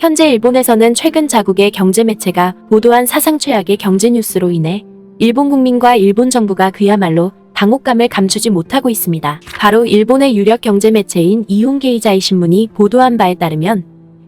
현재 일본에서는 최근 자국의 경제 매체가 보도한 사상 최악의 경제 뉴스로 인해 일본 국민과 일본 정부가 그야말로 당혹감을 감추지 못하고 있습니다. 바로 일본의 유력 경제 매체인 이혼게이자이 신문이 보도한 바에 따르면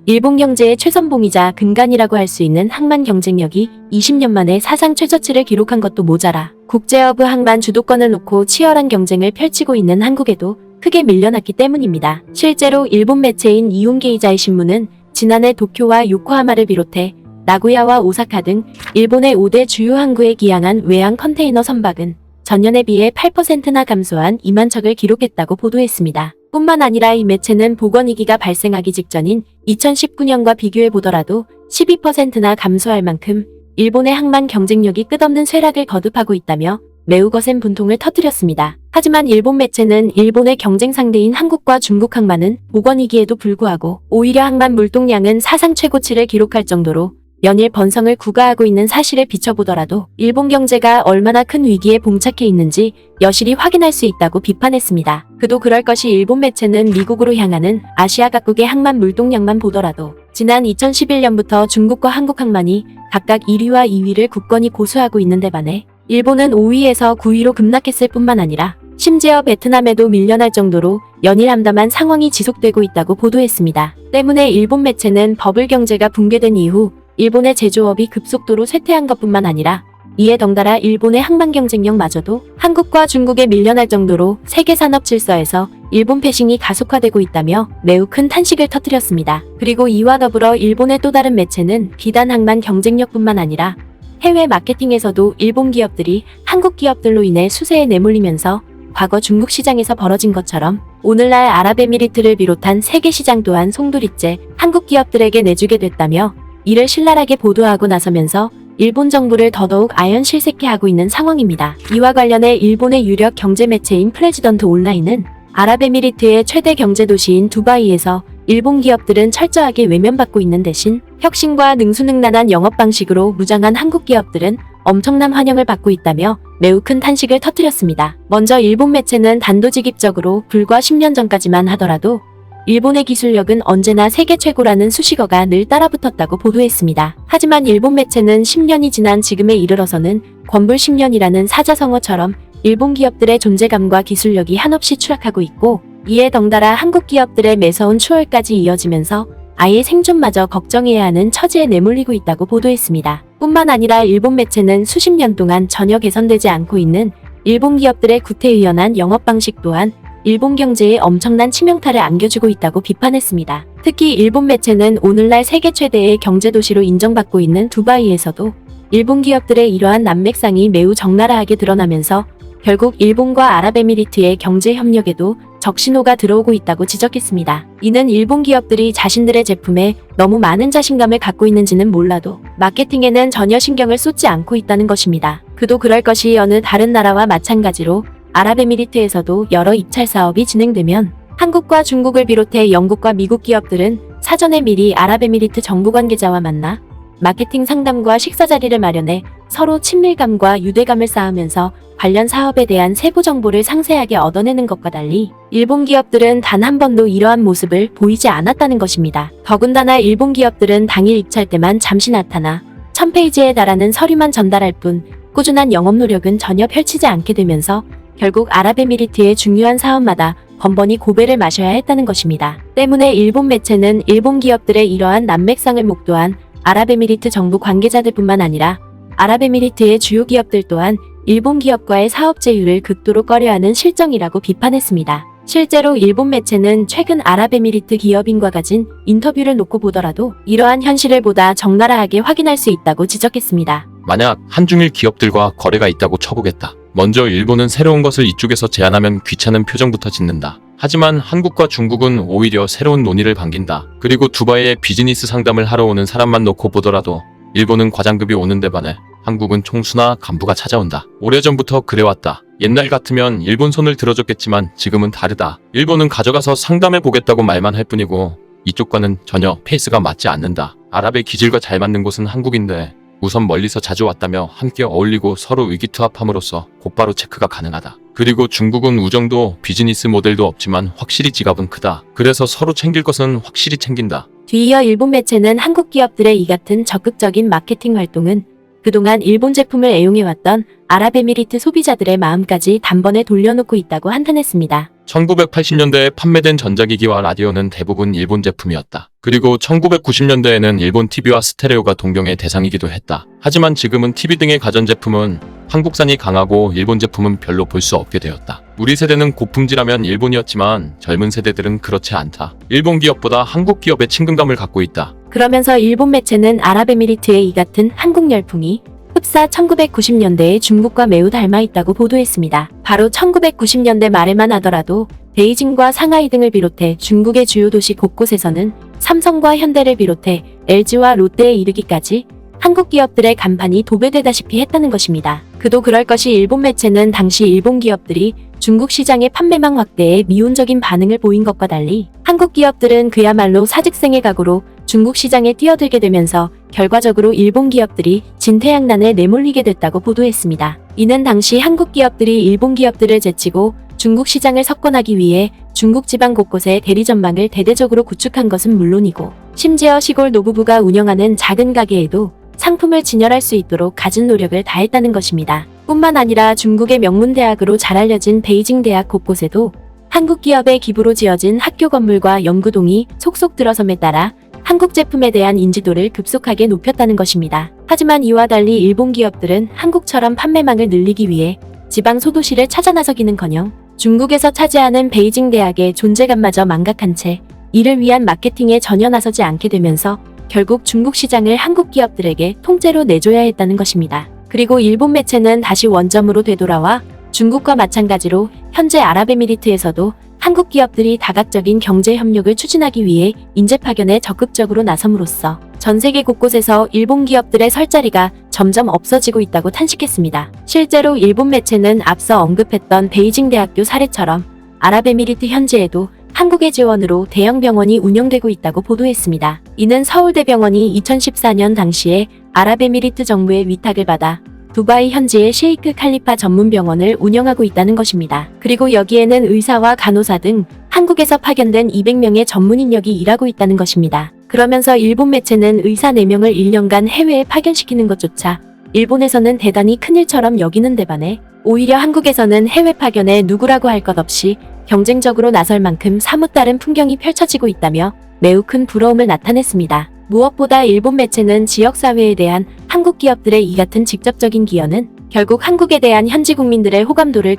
일본 경제의 최선봉이자 근간이라고 할 수 있는 항만 경쟁력이 20년 만에 사상 최저치를 기록한 것도 모자라 국제허브 항만 주도권을 놓고 치열한 경쟁을 펼치고 있는 한국에도 크게 밀려났기 때문입니다. 실제로 일본 매체인 이혼게이자이 신문은 지난해 도쿄와 요코하마를 비롯해 나고야와 오사카 등 일본의 5대 주요 항구에 기항한 외항 컨테이너 선박은 전년에 비해 8%나 감소한 2만 척을 기록했다고 보도했습니다. 뿐만 아니라 이 매체는 보건위기가 발생하기 직전인 2019년과 비교해 보더라도 12%나 감소할 만큼 일본의 항만 경쟁력이 끝없는 쇠락을 거듭하고 있다며 매우 거센 분통을 터뜨렸습니다. 하지만 일본 매체는 일본의 경쟁 상대인 한국과 중국 항만은 보건위기에도 불구하고 오히려 항만 물동량은 사상 최고치를 기록할 정도로 연일 번성을 구가하고 있는 사실을 비춰보더라도 일본 경제가 얼마나 큰 위기에 봉착해 있는지 여실히 확인할 수 있다고 비판했습니다. 그도 그럴 것이 일본 매체는 미국으로 향하는 아시아 각국의 항만 물동량만 보더라도 지난 2011년부터 중국과 한국 항만이 각각 1위와 2위를 굳건히 고수하고 있는데 반해 일본은 5위에서 9위로 급락했을 뿐만 아니라 심지어 베트남에도 밀려날 정도로 연일 암담한 상황이 지속되고 있다고 보도했습니다. 때문에 일본 매체는 버블 경제가 붕괴된 이후 일본의 제조업이 급속도로 쇠퇴한 것뿐만 아니라 이에 덩달아 일본의 항만 경쟁력마저도 한국과 중국에 밀려날 정도로 세계 산업 질서에서 일본 패싱이 가속화되고 있다며 매우 큰 탄식을 터뜨렸습니다. 그리고 이와 더불어 일본의 또 다른 매체는 비단 항만 경쟁력뿐만 아니라 해외 마케팅에서도 일본 기업들이 한국 기업들로 인해 수세에 내몰리면서 과거 중국 시장에서 벌어진 것처럼 오늘날 아랍에미리트를 비롯한 세계 시장 또한 송두리째 한국 기업들에게 내주게 됐다며 이를 신랄하게 보도하고 나서면서 일본 정부를 더더욱 아연실색해하고 있는 상황입니다. 이와 관련해 일본의 유력 경제 매체인 프레지던트 온라인은 아랍에미리트의 최대 경제 도시인 두바이에서 일본 기업들은 철저하게 외면받고 있는 대신 혁신과 능수능란한 영업 방식으로 무장한 한국 기업들은 엄청난 환영을 받고 있다며 매우 큰 탄식을 터뜨렸습니다. 먼저 일본 매체는 단도직입적으로 불과 10년 전까지만 하더라도 일본의 기술력은 언제나 세계 최고라는 수식어가 늘 따라붙었다고 보도했습니다. 하지만 일본 매체는 10년이 지난 지금에 이르러서는 권불 10년이라는 사자성어처럼 일본 기업들의 존재감과 기술력이 한없이 추락하고 있고 이에 덩달아 한국 기업들의 매서운 추월까지 이어지면서 아예 생존마저 걱정해야 하는 처지에 내몰리고 있다고 보도했습니다. 뿐만 아니라 일본 매체는 수십 년 동안 전혀 개선되지 않고 있는 일본 기업들의 구태의연한 영업 방식 또한 일본 경제에 엄청난 치명타를 안겨주고 있다고 비판했습니다. 특히 일본 매체는 오늘날 세계 최대의 경제도시로 인정받고 있는 두바이에서도 일본 기업들의 이러한 난맥상이 매우 적나라하게 드러나면서 결국 일본과 아랍에미리트의 경제 협력에도 적신호가 들어오고 있다고 지적했습니다. 이는 일본 기업들이 자신들의 제품에 너무 많은 자신감을 갖고 있는지는 몰라도 마케팅에는 전혀 신경을 쏟지 않고 있다는 것입니다. 그도 그럴 것이 어느 다른 나라와 마찬가지로 아랍에미리트에서도 여러 입찰 사업이 진행되면 한국과 중국을 비롯해 영국과 미국 기업들은 사전에 미리 아랍에미리트 정부 관계자와 만나 마케팅 상담과 식사 자리를 마련해 서로 친밀감과 유대감을 쌓으면서 관련 사업에 대한 세부 정보를 상세하게 얻어내는 것과 달리 일본 기업들은 단 한 번도 이러한 모습을 보이지 않았다는 것입니다. 더군다나 일본 기업들은 당일 입찰 때만 잠시 나타나 1000페이지에 달하는 서류만 전달할 뿐 꾸준한 영업 노력은 전혀 펼치지 않게 되면서 결국 아랍에미리트의 중요한 사업마다 번번이 고배를 마셔야 했다는 것입니다. 때문에 일본 매체는 일본 기업들의 이러한 난맥상을 목도한 아랍에미리트 정부 관계자들뿐만 아니라 아랍에미리트의 주요 기업들 또한 일본 기업과의 사업 제휴를 극도로 꺼려하는 실정이라고 비판했습니다. 실제로 일본 매체는 최근 아랍에미리트 기업인과 가진 인터뷰를 놓고 보더라도 이러한 현실을 보다 적나라하게 확인할 수 있다고 지적했습니다. 만약 한중일 기업들과 거래가 있다고 쳐보겠다. 먼저 일본은 새로운 것을 이쪽에서 제안하면 귀찮은 표정부터 짓는다. 하지만 한국과 중국은 오히려 새로운 논의를 반긴다. 그리고 두바이에 비즈니스 상담을 하러 오는 사람만 놓고 보더라도 일본은 과장급이 오는데 반해 한국은 총수나 간부가 찾아온다. 오래전부터 그래왔다. 옛날 같으면 일본 손을 들어줬겠지만 지금은 다르다. 일본은 가져가서 상담해 보겠다고 말만 할 뿐이고 이쪽과는 전혀 페이스가 맞지 않는다. 아랍의 기질과 잘 맞는 곳은 한국인데 우선 멀리서 자주 왔다며 함께 어울리고 서로 의기투합함으로써 곧바로 체크가 가능하다. 그리고 중국은 우정도 비즈니스 모델도 없지만 확실히 지갑은 크다. 그래서 서로 챙길 것은 확실히 챙긴다. 뒤이어 일본 매체는 한국 기업들의 이 같은 적극적인 마케팅 활동은 그동안 일본 제품을 애용해왔던 아랍에미리트 소비자들의 마음까지 단번에 돌려놓고 있다고 한탄했습니다. 1980년대에 판매된 전자기기와 라디오는 대부분 일본 제품이었다. 그리고 1990년대에는 일본 TV와 스테레오가 동경의 대상이기도 했다. 하지만 지금은 TV 등의 가전제품은 한국산이 강하고 일본 제품은 별로 볼 수 없게 되었다. 우리 세대는 고품질하면 일본이었지만 젊은 세대들은 그렇지 않다. 일본 기업보다 한국 기업에 친근감을 갖고 있다. 그러면서 일본 매체는 아랍에미리트의 이 같은 한국 열풍이 흡사 1990년대에 중국과 매우 닮아 있다고 보도했습니다. 바로 1990년대 말에만 하더라도 베이징과 상하이 등을 비롯해 중국의 주요 도시 곳곳에서는 삼성과 현대를 비롯해 LG와 롯데에 이르기까지 한국 기업들의 간판이 도배되다시피 했다는 것입니다. 그도 그럴 것이 일본 매체는 당시 일본 기업들이 중국 시장의 판매망 확대에 미온적인 반응을 보인 것과 달리 한국 기업들은 그야말로 사직생의 각오로 중국 시장에 뛰어들게 되면서 결과적으로 일본 기업들이 진퇴양난에 내몰리게 됐다고 보도했습니다. 이는 당시 한국 기업들이 일본 기업들을 제치고 중국 시장을 석권하기 위해 중국 지방 곳곳에 대리 전망을 대대적으로 구축한 것은 물론이고 심지어 시골 노부부가 운영하는 작은 가게에도 상품을 진열할 수 있도록 갖은 노력을 다했다는 것입니다. 뿐만 아니라 중국의 명문대학으로 잘 알려진 베이징 대학 곳곳에도 한국 기업의 기부로 지어진 학교 건물과 연구동이 속속 들어섬에 따라 한국 제품에 대한 인지도를 급속하게 높였다는 것입니다. 하지만 이와 달리 일본 기업들은 한국처럼 판매망을 늘리기 위해 지방 소도시를 찾아 나서기는커녕 중국에서 차지하는 베이징 대학의 존재감마저 망각한 채 이를 위한 마케팅에 전혀 나서지 않게 되면서 결국 중국 시장을 한국 기업들에게 통째로 내줘야 했다는 것입니다. 그리고 일본 매체는 다시 원점으로 되돌아와 중국과 마찬가지로 현재 아랍에미리트에서도 한국 기업들이 다각적인 경제 협력을 추진하기 위해 인재 파견에 적극적으로 나섬으로써 전 세계 곳곳에서 일본 기업들의 설 자리가 점점 없어지고 있다고 탄식했습니다. 실제로 일본 매체는 앞서 언급했던 베이징 대학교 사례처럼 아랍에미리트 현지에도 한국의 지원으로 대형 병원이 운영되고 있다고 보도했습니다. 이는 서울대병원이 2014년 당시에 아랍에미리트 정부의 위탁을 받아 두바이 현지의 셰이크 칼리파 전문 병원을 운영하고 있다는 것입니다. 그리고 여기에는 의사와 간호사 등 한국에서 파견된 200명의 전문 인력이 일하고 있다는 것입니다. 그러면서 일본 매체는 의사 4명을 1년간 해외에 파견시키는 것조차 일본에서는 대단히 큰일처럼 여기는 데 반해 오히려 한국에서는 해외 파견에 누구라고 할 것 없이 경쟁적으로 나설 만큼 사뭇 다른 풍경이 펼쳐지고 있다며 매우 큰 부러움을 나타냈습니다. 무엇보다 일본 매체는 지역사회에 대한 한국 기업들의 이 같은 직접적인 기여는 결국 한국에 대한 현지 국민들의 호감도를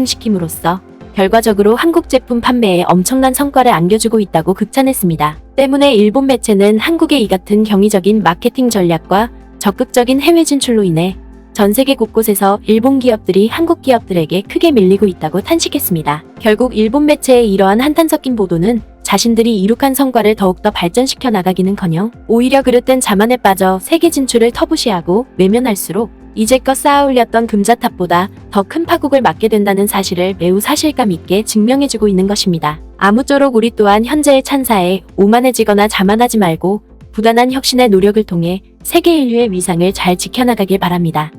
급상승시킴으로써 결과적으로 한국 제품 판매에 엄청난 성과를 안겨주고 있다고 극찬했습니다. 때문에 일본 매체는 한국의 이 같은 경이적인 마케팅 전략과 적극적인 해외 진출로 인해 전 세계 곳곳에서 일본 기업들이 한국 기업들에게 크게 밀리고 있다고 탄식했습니다. 결국 일본 매체의 이러한 한탄 섞인 보도는 자신들이 이룩한 성과를 더욱더 발전시켜 나가기는커녕 오히려 그릇된 자만에 빠져 세계 진출을 터부시하고 외면할수록 이제껏 쌓아올렸던 금자탑보다 더 큰 파국을 맞게 된다는 사실을 매우 사실감 있게 증명해주고 있는 것입니다. 아무쪼록 우리 또한 현재의 찬사에 오만해지거나 자만하지 말고 부단한 혁신의 노력을 통해 세계 인류의 위상을 잘 지켜나가길 바랍니다.